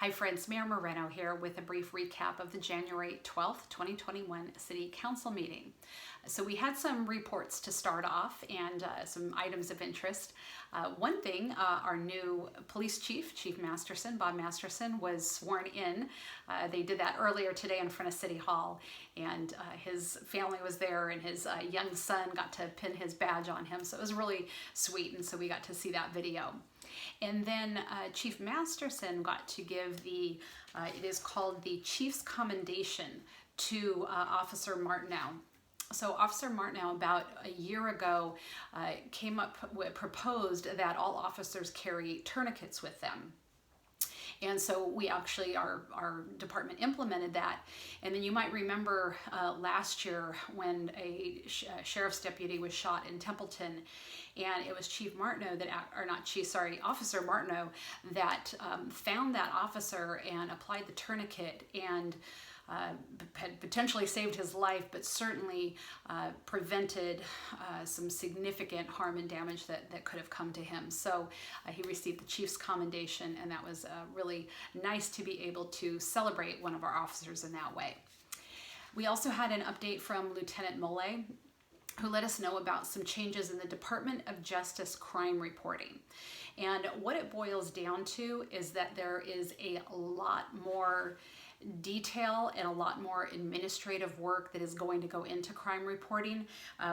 Hi friends, Mayor Moreno here with a brief recap of the January 12th, 2021 City Council meeting. So we had some reports to start off and some items of interest. One thing, our new police chief, Chief Masterson, Bob Masterson, was sworn in. They did that earlier today in front of City Hall, and his family was there, and his young son got to pin his badge on him, so it was really sweet, and so we got to see that video. And then Chief Masterson got to give the, it is called the Chief's Commendation to Officer Martineau. So Officer Martineau, about a year ago, proposed that all officers carry tourniquets with them. And so we actually, our department implemented that. And then you might remember last year when a sheriff's deputy was shot in Templeton, and it was Officer Martineau that found that officer and applied the tourniquet and had potentially saved his life, but certainly prevented some significant harm and damage that could have come to him. So he received the Chief's Commendation, and that was really nice to be able to celebrate one of our officers in that way. We also had an update from Lieutenant Mole, who let us know about some changes in the Department of Justice crime reporting. And what it boils down to is that there is a lot more detail and a lot more administrative work that is going to go into crime reporting,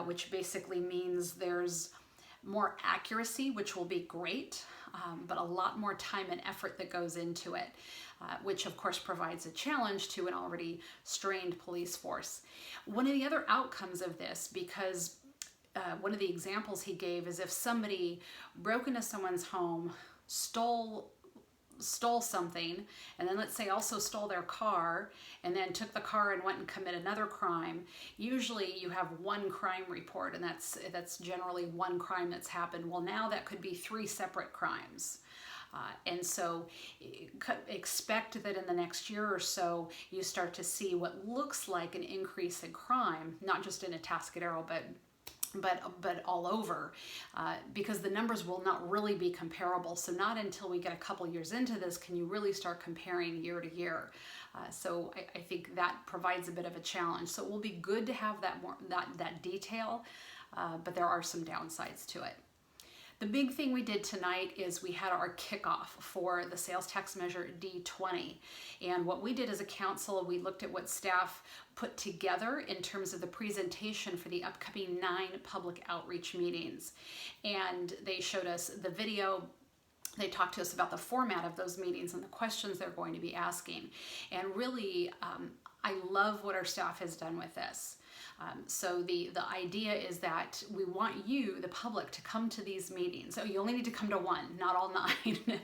which basically means there's more accuracy, which will be great, but a lot more time and effort that goes into it, which of course provides a challenge to an already strained police force. One of the other outcomes of this, because one of the examples he gave is if somebody broke into someone's home, stole something, and then let's say also stole their car, and then took the car and went and committed another crime, usually you have one crime report, and that's generally one crime that's happened. Well, now that could be 3 separate crimes. And so expect that in the next year or so, you start to see what looks like an increase in crime, not just in Atascadero, but all over, because the numbers will not really be comparable. So not until we get a couple years into this can you really start comparing year to year. So I think that provides a bit of a challenge. So it will be good to have that detail, but there are some downsides to it. The big thing we did tonight is we had our kickoff for the sales tax measure D20. And what we did as a council, we looked at what staff put together in terms of the presentation for the upcoming 9 public outreach meetings. And they showed us the video. They talked to us about the format of those meetings and the questions they're going to be asking. And really, I love what our staff has done with this. So the idea is that we want you, the public, to come to these meetings. So you only need to come to one, not all 9,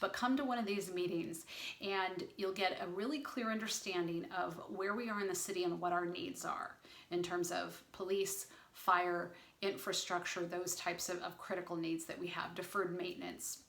but come to one of these meetings, and you'll get a really clear understanding of where we are in the city and what our needs are in terms of police, fire, infrastructure, those types of critical needs that we have, deferred maintenance.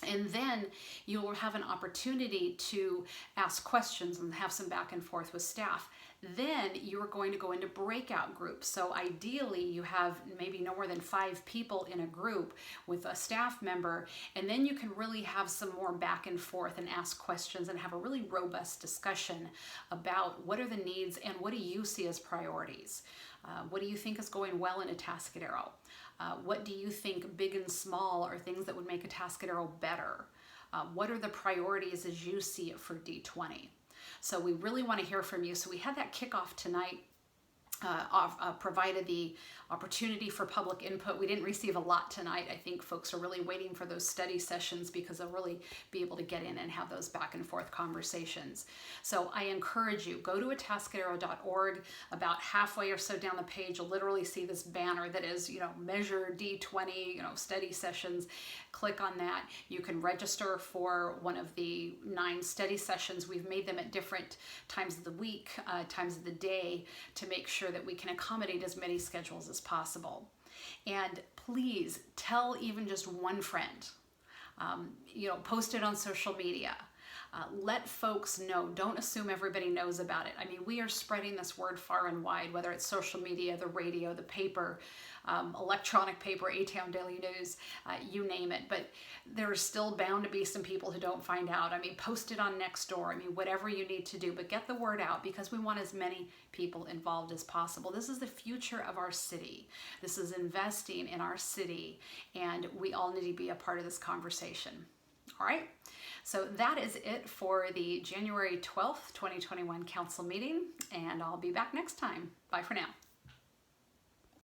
And then you will have an opportunity to ask questions and have some back and forth with staff. Then you're going to go into breakout groups. So ideally you have maybe no more than 5 people in a group with a staff member, and then you can really have some more back and forth and ask questions and have a really robust discussion about what are the needs and what do you see as priorities. What do you think is going well in Atascadero? What do you think, big and small, are things that would make Atascadero better? What are the priorities as you see it for D20? So we really want to hear from you. So we had that kickoff tonight. Provided the opportunity for public input. We didn't receive a lot tonight. I think folks are really waiting for those study sessions because they'll really be able to get in and have those back and forth conversations. So I encourage you, go to atascadero.org. About halfway or so down the page, you'll literally see this banner that is, measure D20, study sessions. Click on that. You can register for one of the 9 study sessions. We've made them at different times of the week, times of the day, to make sure that we can accommodate as many schedules as possible. And please tell even just one friend. Post it on social media. Let folks know. Don't assume everybody knows about it. I mean, we are spreading this word far and wide, whether it's social media, the radio, the paper, electronic paper, A-Town Daily News, you name it. But there's still bound to be some people who don't find out. I mean, post it on Nextdoor. I mean, whatever you need to do, but get the word out, because we want as many people involved as possible. This is the future of our city. This is investing in our city, and we all need to be a part of this conversation. All right. So that is it for the January 12th, 2021 council meeting, and I'll be back next time. Bye for now.